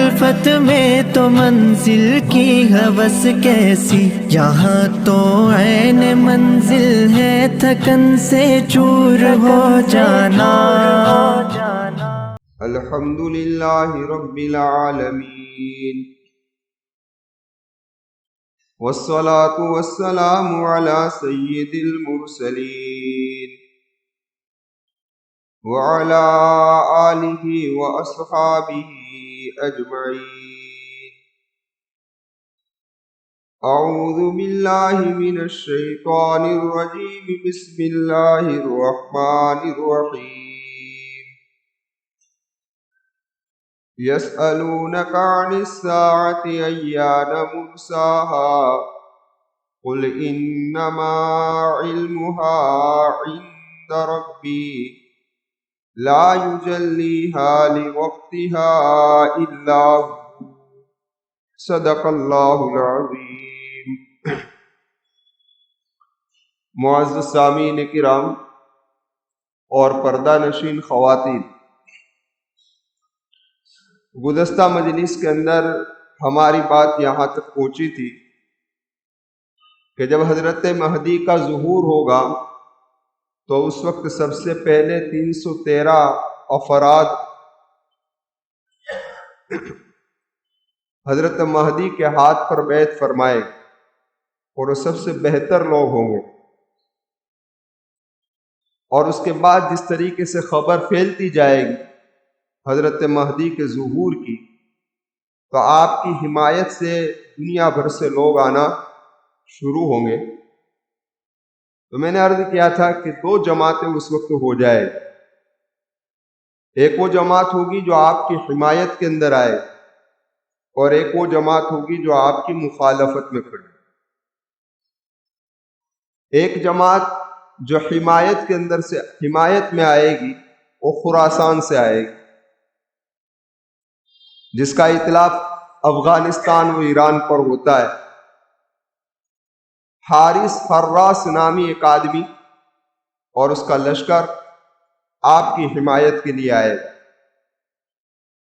الفت میں تو منزل کی ہوس کیسی، یہاں تو عین منزل ہے تھکن سے چور ہو جانا۔ الحمد للہ رب العالمین، والصلاة والسلام علی سید المرسلین وعلی آلہ واصحابہ اجمعین۔ اعوذ باللہ من الشیطان الرجیم، بسم اللہ الرحمن الرحیم۔ يسألونك عن الساعة أيان مرساها قل إنما علمها عند ربي لا يجليها لوقتها إلا هو، صدق الله العظيم۔ معزز سامعین کرام اور پردہ نشین خواتین، گزشتہ مجلس کے اندر ہماری بات یہاں تک پہنچی تھی کہ جب حضرت مہدی کا ظہور ہوگا تو اس وقت سب سے پہلے 313 افراد حضرت مہدی کے ہاتھ پر بیعت فرمائے اور وہ سب سے بہتر لوگ ہوں گے، اور اس کے بعد جس طریقے سے خبر پھیلتی جائے گی حضرت مہدی کے ظہور کی، تو آپ کی حمایت سے دنیا بھر سے لوگ آنا شروع ہوں گے۔ تو میں نے عرض کیا تھا کہ 2 جماعتیں اس وقت ہو جائے، ایک وہ جماعت ہوگی جو آپ کی حمایت کے اندر آئے، اور ایک وہ جماعت ہوگی جو آپ کی مخالفت میں کھڑی۔ ایک جماعت جو حمایت کے اندر سے حمایت میں آئے گی وہ خراسان سے آئے گی، جس کا اطلاق افغانستان و ایران پر ہوتا ہے۔ حارث حراس نامی ایک آدمی اور اس کا لشکر آپ کی حمایت کے لیے آئے گا۔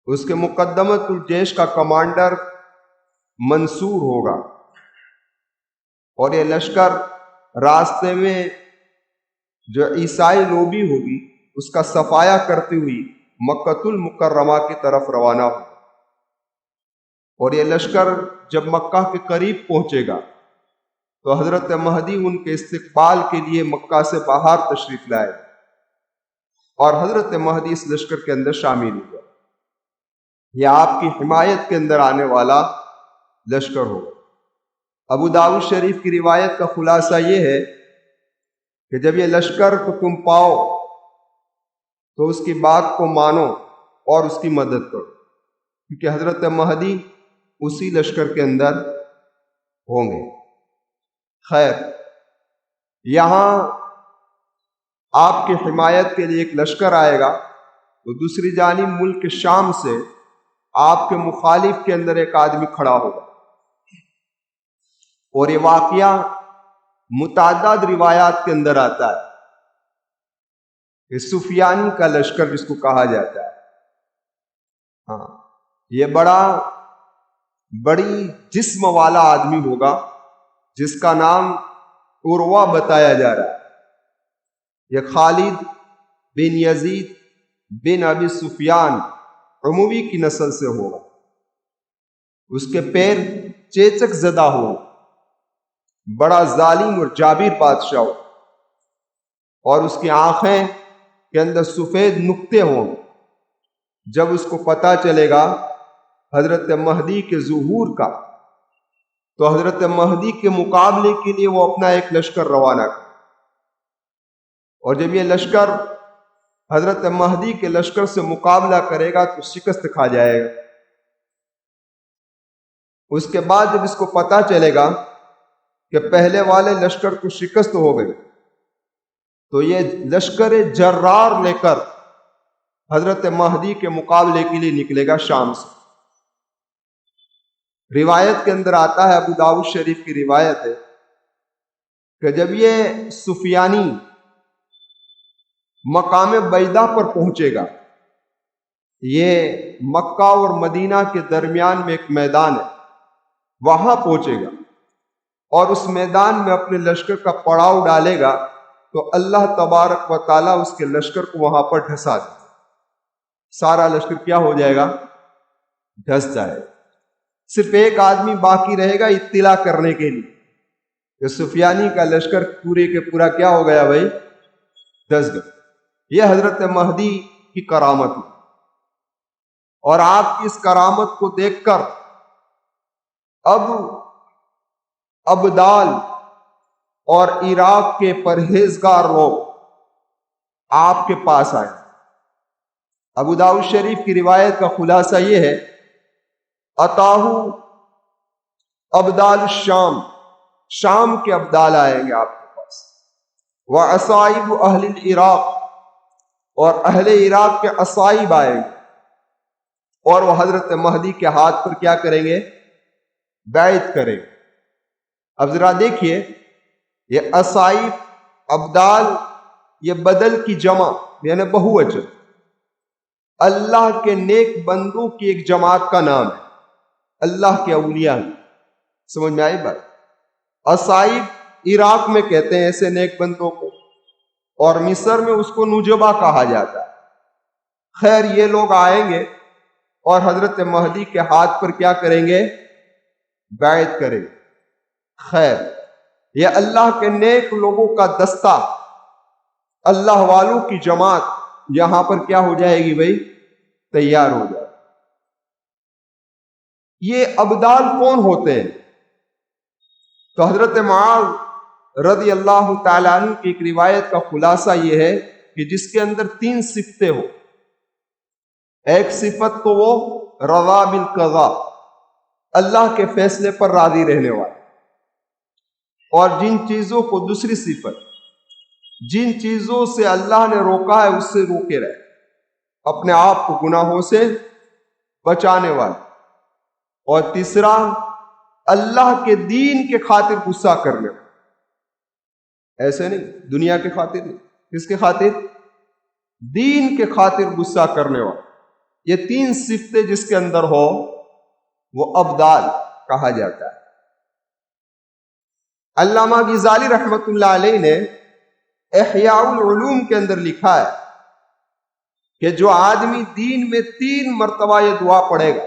اس کے مقدمت الجیش کا کمانڈر منصور ہوگا، اور یہ لشکر راستے میں جو عیسائی لوبی ہوگی اس کا صفایا کرتے ہوئی مکۃ المکرمہ کی طرف روانہ ہوگا، اور یہ لشکر جب مکہ کے قریب پہنچے گا تو حضرت مہدی ان کے استقبال کے لیے مکہ سے باہر تشریف لائے، اور حضرت مہدی اس لشکر کے اندر شامل ہوگا۔ یہ آپ کی حمایت کے اندر آنے والا لشکر ہوگا۔ ابو داؤد شریف کی روایت کا خلاصہ یہ ہے کہ جب یہ لشکر کو تم پاؤ تو اس کی بات کو مانو اور اس کی مدد کرو، کیونکہ حضرت مہدی اسی لشکر کے اندر ہوں گے۔ خیر، یہاں آپ کی حمایت کے لیے ایک لشکر آئے گا، تو دوسری جانب ملک شام سے آپ کے مخالف کے اندر ایک آدمی کھڑا ہوگا، اور یہ واقعہ متعدد روایات کے اندر آتا ہے کہ سفیانی کا لشکر جس کو کہا جاتا ہے، ہاں، یہ بڑی جسم والا آدمی ہوگا جس کا نام عروہ بتایا جا رہا ہے۔ یہ خالد بن یزید بن ابی سفیان اموی کی نسل سے ہوگا۔ اس کے پیر چیچک زدہ ہو، بڑا ظالم اور جابر بادشاہ ہو، اور اس کی آنکھیں کے اندر سفید نقطے ہوں۔ جب اس کو پتہ چلے گا حضرت مہدی کے ظہور کا، تو حضرت مہدی کے مقابلے کے لیے وہ اپنا ایک لشکر روانہ کرے، اور جب یہ لشکر حضرت مہدی کے لشکر سے مقابلہ کرے گا تو شکست کھا جائے گا۔ اس کے بعد جب اس کو پتہ چلے گا کہ پہلے والے لشکر کو شکست ہو گئی، تو یہ لشکر جرار لے کر حضرت مہدی کے مقابلے کے لیے نکلے گا شام سے۔ روایت کے اندر آتا ہے، ابو داؤد شریف کی روایت ہے کہ جب یہ سفیانی مقام بیضا پر پہنچے گا یہ مکہ اور مدینہ کے درمیان میں ایک میدان ہے، وہاں پہنچے گا اور اس میدان میں اپنے لشکر کا پڑاؤ ڈالے گا تو اللہ تبارک و تعالیٰ اس کے لشکر کو وہاں پر ڈھسا دے گا۔ سارا لشکر کیا ہو جائے گا؟ ڈھس جائے گا۔ صرف ایک آدمی باقی رہے گا اطلاع کرنے کے لیے کہ سفیانی کا لشکر پورے کے پورا کیا ہو گیا بھائی؟ ڈھس گیا۔ یہ حضرت مہدی کی کرامت ہے، اور آپ کی اس کرامت کو دیکھ کر اب ابدال اور عراق کے پرہیزگار لوگ آپ کے پاس آئے۔ ابو داؤد شریف کی روایت کا خلاصہ یہ ہے، اتاہو ابدال الشام، شام کے ابدال آئیں گے آپ کے پاس، وعصائب اہل العراق، اور اہل عراق کے عصائب آئیں گے، اور وہ حضرت مہدی کے ہاتھ پر کیا کریں گے؟ بیعت کریں گے۔ اب ذرا دیکھیے، یہ عصائب، ابدال، یہ بدل کی جمع یعنی بہووچن، اللہ کے نیک بندوں کی ایک جماعت کا نام ہے، اللہ کے اولیاء۔ سمجھ میں آئی بات؟ عصائب عراق میں کہتے ہیں ایسے نیک بندوں کو، اور مصر میں اس کو نجبا کہا جاتا ہے۔ خیر، یہ لوگ آئیں گے اور حضرت مہدی کے ہاتھ پر کیا کریں گے؟ بیعت کریں گے۔ خیر، یہ اللہ کے نیک لوگوں کا دستہ، اللہ والوں کی جماعت یہاں پر کیا ہو جائے گی بھائی؟ تیار ہو جائے۔ یہ ابدال کون ہوتے ہیں؟ تو حضرت معاذ رضی اللہ تعالیٰ عنہ کی ایک روایت کا خلاصہ یہ ہے کہ جس کے اندر 3 صفتیں ہو۔ ایک صفت تو وہ رضا بالقضاء، اللہ کے فیصلے پر راضی رہنے والے، اور جن چیزوں کو، دوسری صفت، جن چیزوں سے اللہ نے روکا ہے اس سے روکے رہے، اپنے آپ کو گناہوں سے بچانے والے، اور تیسرا اللہ کے دین کے خاطر غصہ کرنے والے۔ ایسے نہیں دنیا کے خاطر نہیں، کس کے خاطر؟ دین کے خاطر غصہ کرنے والے۔ یہ 3 صفتیں جس کے اندر ہو وہ ابدال کہا جاتا ہے۔ علامہ غزالی رحمت اللہ علیہ نے احیاء العلوم کے اندر لکھا ہے کہ جو آدمی دین میں 3 مرتبہ یہ دعا پڑھے گا،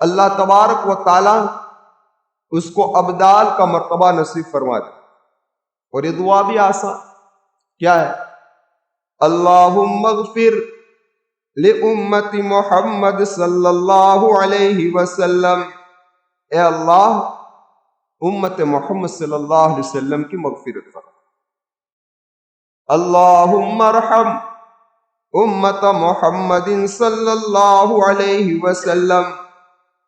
اللہ تبارک و تعالی اس کو ابدال کا مرتبہ نصیب فرما دے۔ اور یہ دعا بھی آسان کیا ہے؟ اللہم اغفر لأمت محمد صلی اللہ علیہ وسلم، اے اللہ امت محمد صلی اللہ علیہ وسلم کی مغفرت فرما۔ اللہم ارحم امت محمد صلی اللہ علیہ وسلم،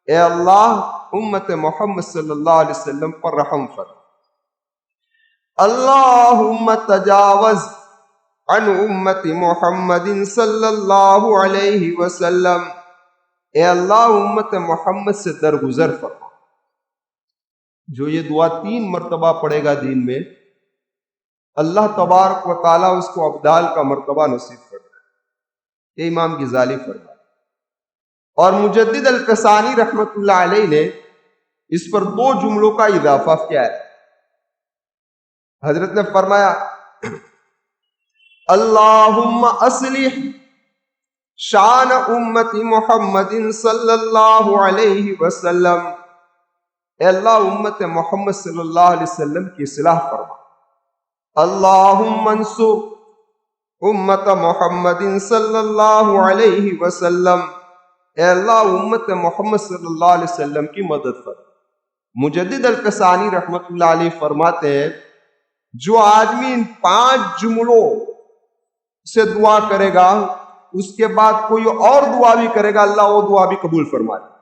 اے اللہ امت محمد صلی اللہ علیہ وسلم پر رحم فرما۔ اللہم تجاوز عن امت محمد صلی اللہ علیہ وسلم، اے اللہ امت محمد سے درگزر فرما۔ جو یہ دعا 3 مرتبہ پڑھے گا دین میں، اللہ تبارک و تعالیٰ اس کو ابدال کا مرتبہ نصیب فرمائے۔ یہ امام غزالی فرمائے۔ اور مجدد القسانی رحمت اللہ علیہ نے اس پر 2 جملوں کا اضافہ کیا ہے۔ حضرت نے فرمایا اللہم اصلح شان امت محمد صلی اللہ علیہ وسلم، اے اللہ امت محمد صلی اللہ علیہ وسلم کی اصلاح فرما۔ اللہم انصر امت محمد صلی اللہ علیہ وسلم، اے اللہ امت محمد صلی اللہ علیہ وسلم کی مدد فرما۔ مجدد القسانی رحمت اللہ علیہ فرماتے ہیں جو آدمی ان 5 جملوں سے دعا کرے گا، اس کے بعد کوئی اور دعا بھی کرے گا، اللہ وہ دعا بھی قبول فرما لے۔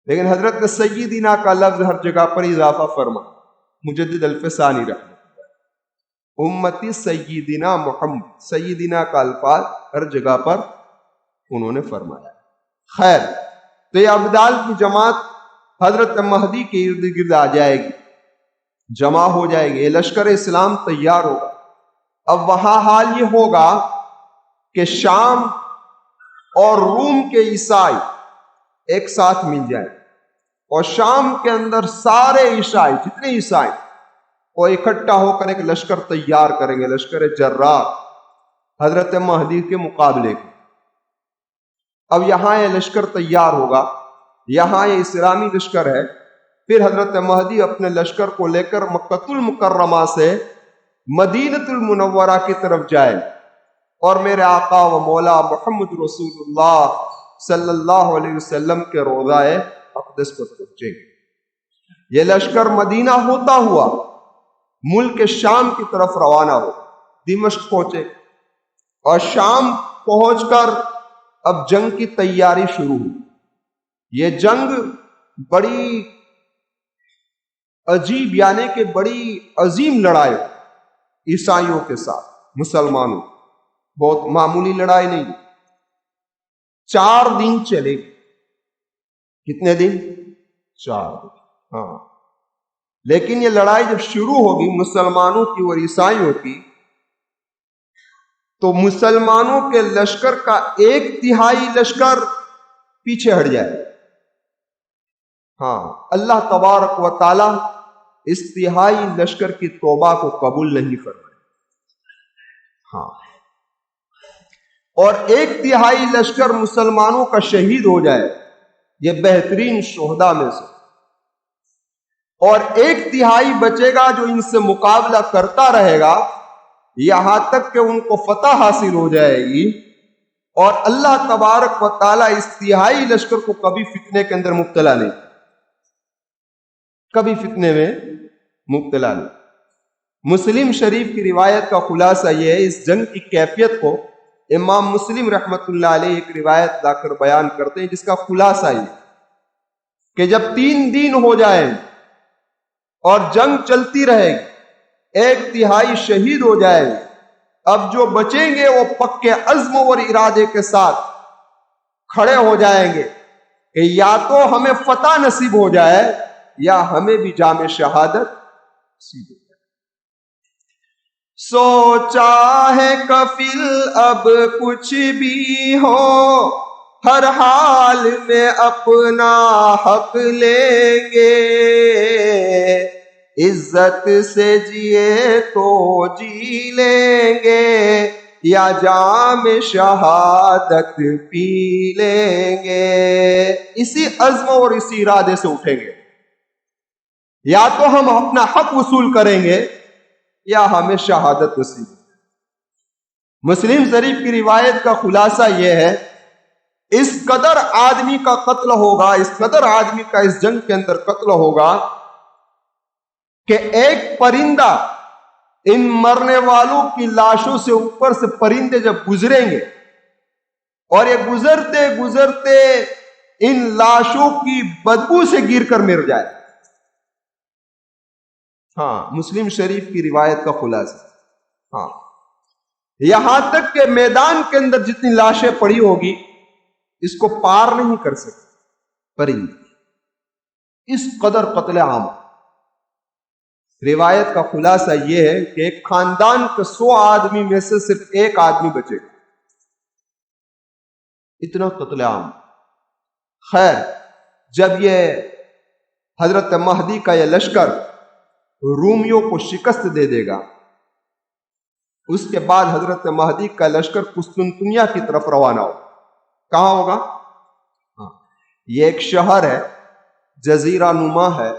لیکن حضرت نے سیدنا کا لفظ ہر جگہ پر اضافہ فرما۔ مجدد القسانی رحمت اللہ، امتی سیدنا محمد، سیدنا کا الفاظ ہر جگہ پر انہوں نے فرمایا۔ خیر، تو یہ ابدال کی جماعت حضرت مہدی کے ارد گرد آ جائے گی، جمع ہو جائے گی، یہ لشکر اسلام تیار ہوگا۔ اب وہاں حال یہ ہوگا کہ شام اور روم کے عیسائی ایک ساتھ مل جائیں اور شام کے اندر سارے عیسائی جتنے عیسائی وہ اکٹھا ہو کر ایک لشکر تیار کریں گے، لشکر جرار حضرت مہدی کے مقابلے کی۔ اب یہاں یہ لشکر تیار ہوگا، یہاں یہ اسلامی لشکر ہے، پھر حضرت مہدی اپنے لشکر کو لے کر مکہ المکرمہ سے مدینہ المنورہ کی طرف جائے اور میرے آقا و مولا محمد رسول اللہ صلی اللہ علیہ وسلم کے روضہ اقدس پر پہنچے گے۔ یہ لشکر مدینہ ہوتا ہوا ملک شام کی طرف روانہ ہو، دمشق پہنچے اور شام پہنچ کر اب جنگ کی تیاری شروع ہوئی۔ یہ جنگ بڑی عجیب یعنی کہ بڑی عظیم لڑائی عیسائیوں کے ساتھ مسلمانوں، بہت معمولی لڑائی نہیں، 4 دن چلے گی۔ کتنے دن؟ 4 دن، ہاں۔ لیکن یہ لڑائی جب شروع ہوگی مسلمانوں کی اور عیسائیوں کی، تو مسلمانوں کے لشکر کا 1/3 لشکر پیچھے ہٹ جائے۔ ہاں، اللہ تبارک و تعالی اس 1/3 لشکر کی توبہ کو قبول نہیں فرمائے۔ ہاں، اور 1/3 لشکر مسلمانوں کا شہید ہو جائے، یہ بہترین شہداء میں سے، اور 1/3 بچے گا جو ان سے مقابلہ کرتا رہے گا یہاں تک کہ ان کو فتح حاصل ہو جائے گی، اور اللہ تبارک و تعالیٰ اس 1/3 لشکر کو کبھی فتنے کے اندر مبتلا نہیں، کبھی فتنے میں مبتلا نہیں۔ مسلم شریف کی روایت کا خلاصہ یہ ہے، اس جنگ کی کیفیت کو امام مسلم رحمت اللہ علیہ ایک روایت لا کر بیان کرتے ہیں، جس کا خلاصہ یہ کہ جب 3 دن ہو جائیں اور جنگ چلتی رہے گی، 1/3 شہید ہو جائے گی، اب جو بچیں گے وہ پکے عزم اور ارادے کے ساتھ کھڑے ہو جائیں گے کہ یا تو ہمیں فتح نصیب ہو جائے یا ہمیں بھی جام شہادت نصیب ہو جائے۔ سوچا ہے کفیل اب کچھ بھی ہو، ہر حال میں اپنا حق لیں گے، عزت سے جیے تو جی لیں گے یا جام شہادت پی لیں گے۔ اسی عزم اور اسی ارادے سے اٹھیں گے، یا تو ہم اپنا حق وصول کریں گے یا ہمیں شہادت نصیب۔ مسلم شریف کی روایت کا خلاصہ یہ ہے، اس قدر آدمی کا قتل ہوگا، اس قدر آدمی کا اس جنگ کے اندر قتل ہوگا کہ ایک پرندہ ان مرنے والوں کی لاشوں سے اوپر سے پرندے جب گزریں گے اور یہ گزرتے گزرتے ان لاشوں کی بدبو سے گر کر مر جائے۔ ہاں، مسلم شریف کی روایت کا خلاصہ۔ ہاں، یہاں تک کہ میدان کے اندر جتنی لاشیں پڑی ہوگی اس کو پار نہیں کر سکتے پرندے، اس قدر قتل عام۔ روایت کا خلاصہ یہ ہے کہ ایک خاندان کے 100 آدمی میں سے صرف 1 آدمی بچے گا، اتنا قتل عام۔ خیر، جب یہ حضرت مہدی کا یہ لشکر رومیوں کو شکست دے دے گا، اس کے بعد حضرت مہدی کا لشکر قسطنطنیہ کی طرف روانہ ہوگا۔ کہاں ہوگا؟ یہ ایک شہر ہے، جزیرہ نما ہے،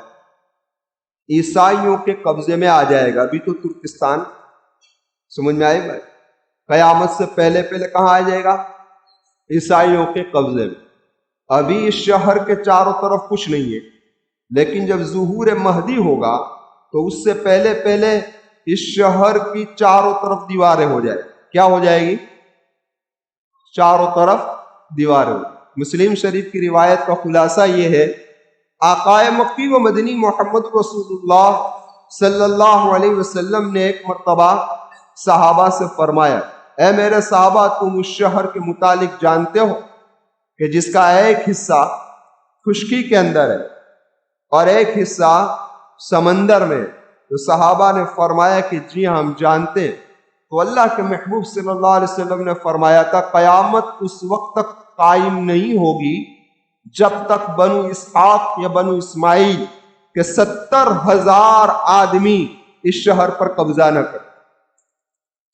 عیسائیوں کے قبضے میں آ جائے گا۔ ابھی تو ترکستان، سمجھ میں آئے گا؟ قیامت سے پہلے کہاں آ جائے گا؟ عیسائیوں کے قبضے میں۔ ابھی اس شہر کے چاروں طرف کچھ نہیں ہے، لیکن جب ظہور مہدی ہوگا تو اس سے پہلے اس شہر کی چاروں طرف دیواریں ہو جائے۔ کیا ہو جائے گی؟ چاروں طرف دیواریں ہو۔ مسلم شریف کی روایت کا خلاصہ یہ ہے، آقائے مکی و مدنی محمد رسول اللہ صلی اللہ علیہ وسلم نے ایک مرتبہ صحابہ سے فرمایا، اے میرے صحابہ، تم اس شہر کے متعلق جانتے ہو کہ جس کا ایک حصہ خشکی کے اندر ہے اور ایک حصہ سمندر میں؟ تو صحابہ نے فرمایا کہ جی ہم جانتے ہیں۔ تو اللہ کے محبوب صلی اللہ علیہ وسلم نے فرمایا تھا، قیامت اس وقت تک قائم نہیں ہوگی جب تک بنو اسحاق یا بنو اسماعیل کے 70,000 آدمی اس شہر پر قبضہ نہ کریں۔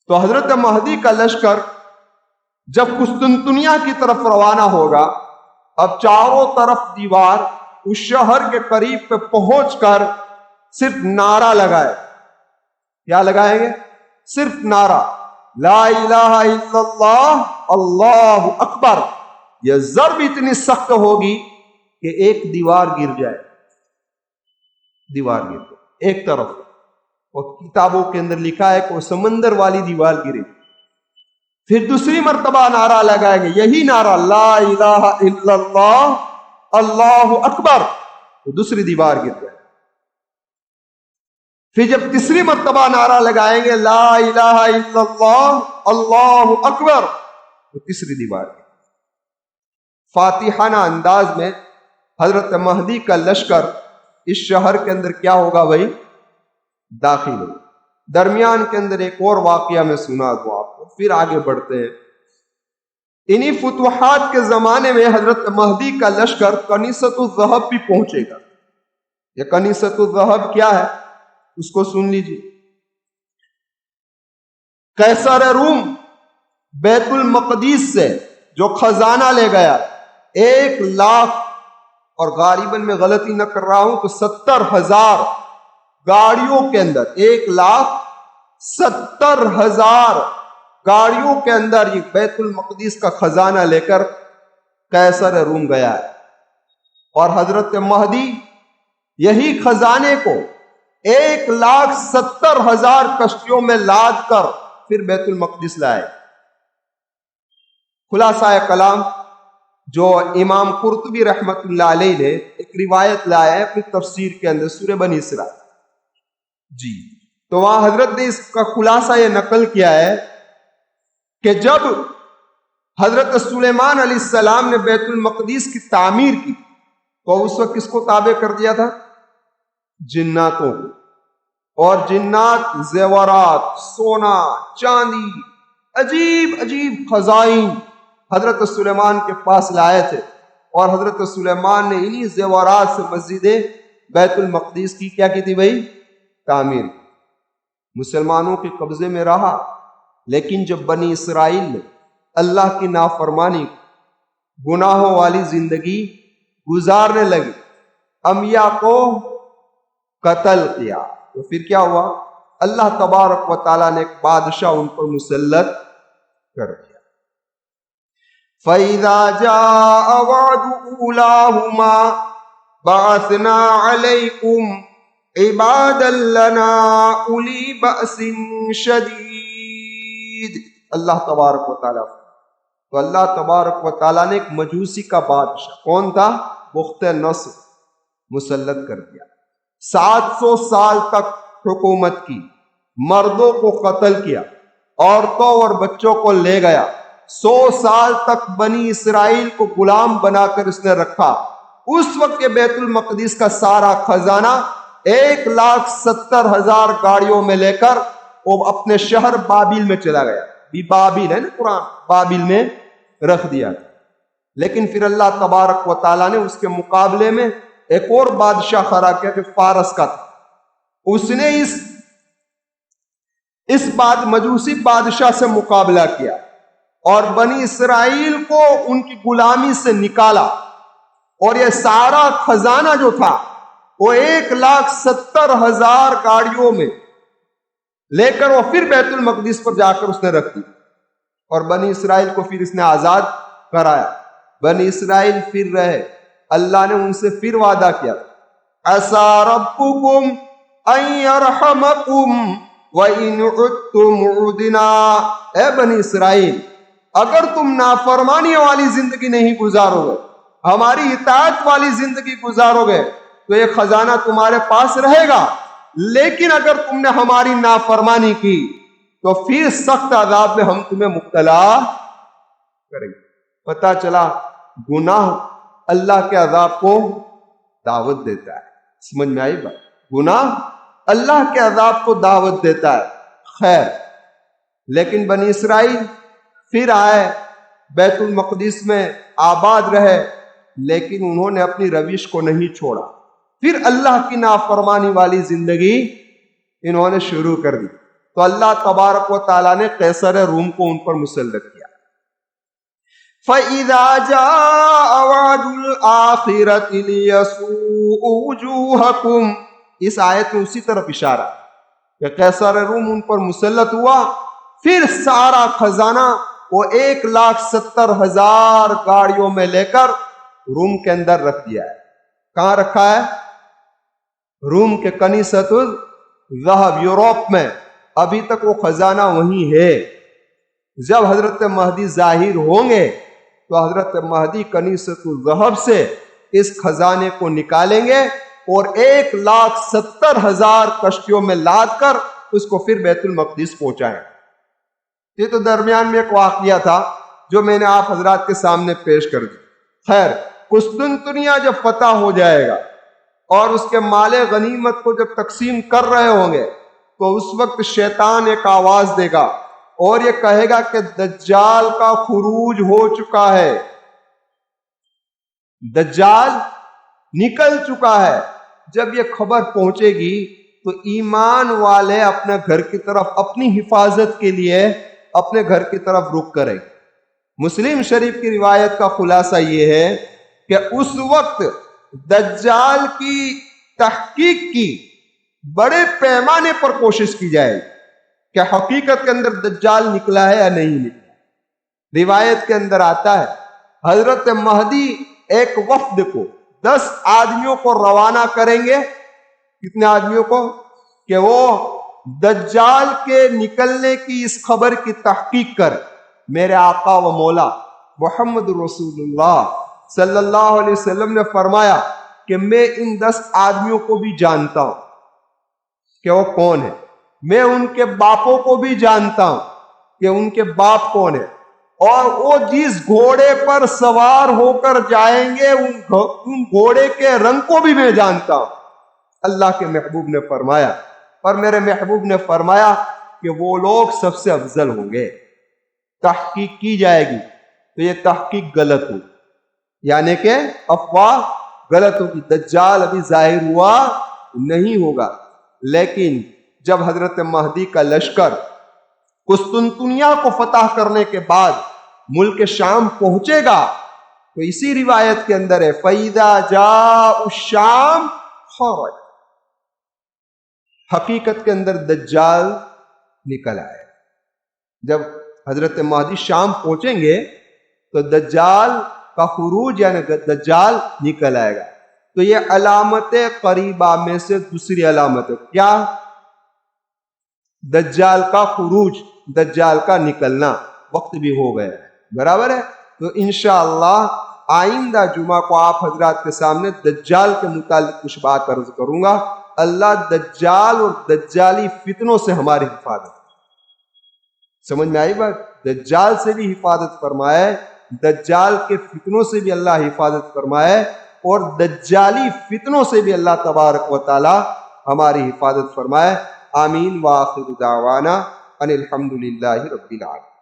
تو حضرت مہدی کا لشکر جب قسطنطنیہ کی طرف روانہ ہوگا، اب چاروں طرف دیوار، اس شہر کے قریب پہ پہنچ کر صرف نعرہ لگائے۔ کیا لگائیں گے؟ صرف نعرہ لا الہ الا اللہ اللہ اکبر۔ یہ ضرب اتنی سخت ہوگی کہ ایک دیوار گر جائے، دیوار گر جائے ایک طرف، اور کتابوں کے اندر لکھا ہے کہ وہ سمندر والی دیوار گرے۔ پھر دوسری مرتبہ نعرہ لگائیں گے، یہی نعرہ لا الہ الا اللہ اللہ اکبر، تو دوسری دیوار گر جائے۔ پھر جب تیسری مرتبہ نعرہ لگائیں گے لا الہ الا اللہ اللہ اکبر، تو تیسری دیوار گر۔ فاتحانہ انداز میں حضرت مہدی کا لشکر اس شہر کے اندر کیا ہوگا بھائی؟ داخل ہوگا۔ درمیان کے اندر ایک اور واقعہ میں سنا دوں آپ کو، پھر آگے بڑھتے ہیں۔ انہی فتوحات کے زمانے میں حضرت مہدی کا لشکر کنیسۃ الذہب بھی پہنچے گا۔ یہ کنیسۃ الذہب کیا ہے اس کو سن لیجیے۔ قیصر روم بیت المقدس سے جو خزانہ لے گیا 1,00,000، اور غالباً میں غلطی نہ کر رہا ہوں تو 70,000 گاڑیوں کے اندر، 1,70,000 گاڑیوں کے اندر یہ بیت المقدس کا خزانہ لے کر قیصر روم گیا ہے، اور حضرت مہدی یہی خزانے کو 1,70,000 کشتیوں میں لاد کر پھر بیت المقدس لائے۔ خلاصہ کلام جو امام قرطبی رحمت اللہ علیہ نے ایک روایت لایا ہے اپنی تفسیر کے اندر سورہ بنی اسرائیل، جی تو وہاں حضرت نے اس کا خلاصہ یہ نقل کیا ہے کہ جب حضرت سلیمان علیہ السلام نے بیت المقدس کی تعمیر کی تو اس وقت کس کو تابع کر دیا تھا؟ جناتوں کو، اور جنات زیورات، سونا، چاندی، عجیب عجیب خزائن حضرت سلیمان کے پاس لائے تھے، اور حضرت سلیمان نے انہی زیورات سے مسجد بیت المقدس کی کیا کی تھی بھائی؟ تعمیر۔ مسلمانوں کے قبضے میں رہا، لیکن جب بنی اسرائیل نے اللہ کی نافرمانی، گناہوں والی زندگی گزارنے لگی، انبیاء کو قتل کیا، تو پھر کیا ہوا؟ اللہ تبارک و تعالیٰ نے ایک بادشاہ ان پر مسلط کر دیا۔ فَإِذَا جَاءَ وَعْدُ أُولَاهُمَا بَعَثْنَا عَلَيْكُمْ عِبَادًا لَنَا أُولِي بَأْسٍ شَدِيدٍ۔ اللہ تبارک و تعالیٰ، تو اللہ تبارک و تعالیٰ نے ایک مجوسی کا بادشاہ، کون تھا؟ بخت نصر، مسلط کر دیا۔ 700 سال تک حکومت کی، مردوں کو قتل کیا، عورتوں اور بچوں کو لے گیا، 100 سال تک بنی اسرائیل کو غلام بنا کر اس نے رکھا۔ اس وقت کے بیت المقدس کا سارا خزانہ 1,70,000 گاڑیوں میں لے کر وہ اپنے شہر بابل میں چلا گیا۔ بابل ہے نا قرآن، بابل میں رکھ دیا۔ لیکن پھر اللہ تبارک و تعالیٰ نے اس کے مقابلے میں ایک اور بادشاہ کھڑا کیا کہ فارس کا تھا، اس نے اس مجوسی بادشاہ سے مقابلہ کیا اور بنی اسرائیل کو ان کی غلامی سے نکالا، اور یہ سارا خزانہ جو تھا وہ 1,70,000 گاڑیوں میں لے کر وہ پھر بیت المقدس پر جا کر اس نے رکھ دی، اور بنی اسرائیل کو پھر اس نے آزاد کرایا۔ بنی اسرائیل پھر رہے، اللہ نے ان سے پھر وعدہ کیا، عَسَىٰ رَبُّكُمْ أَن يَرْحَمَكُمْ وَإِنْ عُدْتُمْ عُدْنَا۔ اے بنی اسرائیل، اگر تم نافرمانی والی زندگی نہیں گزارو گے، ہماری اطاعت والی زندگی گزارو گے، تو یہ خزانہ تمہارے پاس رہے گا، لیکن اگر تم نے ہماری نافرمانی کی تو پھر سخت عذاب میں ہم تمہیں مبتلا کریں گے۔ پتہ چلا گناہ اللہ کے عذاب کو دعوت دیتا ہے۔ سمجھ میں آئی بات؟ گناہ اللہ کے عذاب کو دعوت دیتا ہے۔ خیر، لیکن بنی اسرائیل پھر آئے بیت المقدس میں آباد رہے، لیکن انہوں نے اپنی روش کو نہیں چھوڑا. پھر اللہ کی نافرمانی والی زندگی انہوں نے شروع کر دی تو اللہ تبارک و تعالیٰ نے قیصر روم کو ان پر مسلط کیا. فَإِذَا جَاءَ وَعْدُ الْآخِرَةِ لِيَسُوءُ وُجُوهَكُمْ، اس آیت میں اسی طرف اشارہ کہ قیصر روم ان پر مسلط ہوا. پھر سارا خزانہ وہ 1,70,000 گاڑیوں میں لے کر روم کے اندر رکھ دیا ہے. کہاں رکھا ہے؟ روم کے کنیسۃ الذہب، یوروپ میں. ابھی تک وہ خزانہ وہیں ہے. جب حضرت مہدی ظاہر ہوں گے تو حضرت مہدی کنیسۃ الذہب سے اس خزانے کو نکالیں گے اور 1,70,000 کشتیوں میں لاد کر اس کو پھر بیت المقدس پہنچائیں. یہ تو درمیان میں ایک واقعہ تھا جو میں نے آپ حضرات کے سامنے پیش کر دی. خیر، قسطنطنیہ جب فتح ہو جائے گا اور اس کے مال غنیمت کو جب تقسیم کر رہے ہوں گے تو اس وقت شیطان ایک آواز دے گا اور یہ کہے گا کہ دجال کا خروج ہو چکا ہے، دجال نکل چکا ہے. جب یہ خبر پہنچے گی تو ایمان والے اپنے گھر کی طرف اپنی حفاظت کے لیے اپنے گھر کی طرف رخ کریں. مسلم شریف کی روایت کا خلاصہ یہ ہے کہ اس وقت دجال کی تحقیق کی بڑے پیمانے پر کوشش کی جائے کہ حقیقت کے اندر دجال نکلا ہے یا نہیں نکلا. روایت کے اندر آتا ہے حضرت مہدی ایک وفد کو 10 آدمیوں کو روانہ کریں گے. کتنے آدمیوں کو؟ کہ وہ دجال کے نکلنے کی اس خبر کی تحقیق کر. میرے آقا و مولا محمد رسول اللہ صلی اللہ علیہ وسلم نے فرمایا کہ میں ان 10 آدمیوں کو بھی جانتا ہوں کہ وہ کون ہے. میں ان کے باپوں کو بھی جانتا ہوں کہ ان کے باپ کون ہے، اور وہ جس گھوڑے پر سوار ہو کر جائیں گے ان گھوڑے کے رنگ کو بھی میں جانتا ہوں. اللہ کے محبوب نے فرمایا، اور میرے محبوب نے فرمایا کہ وہ لوگ سب سے افضل ہوں گے. تحقیق کی جائے گی تو یہ تحقیق غلط ہوگی، یعنی کہ افواہ غلط ہوگی. دجال ابھی ظاہر ہوا نہیں ہوگا، لیکن جب حضرت مہدی کا لشکر قسطنطنیہ کو فتح کرنے کے بعد ملک شام پہنچے گا تو اسی روایت کے اندر ہے فَإِذَا جَاءُ الشَّامَ خَرَجَ، حقیقت کے اندر دجال نکل آئے. جب حضرت مہدی شام پہنچیں گے تو دجال کا خروج یعنی دجال نکل آئے گا. تو یہ علامت قریبہ میں سے دوسری علامت ہے. کیا؟ دجال کا خروج، دجال کا نکلنا. وقت بھی ہو گیا، برابر ہے. تو انشاءاللہ آئندہ جمعہ کو آپ حضرات کے سامنے دجال کے متعلق کچھ بات عرض کروں گا. اللہ دجال اور دجالی فتنوں سے ہماری حفاظت. سمجھ میں آئی بات؟ دجال سے بھی حفاظت فرمائے، دجال کے فتنوں سے بھی اللہ حفاظت فرمائے، اور دجالی فتنوں سے بھی اللہ تبارک و تعالی ہماری حفاظت فرمائے. آمین. وآخر دعوانا ان الحمد للہ رب العالمین.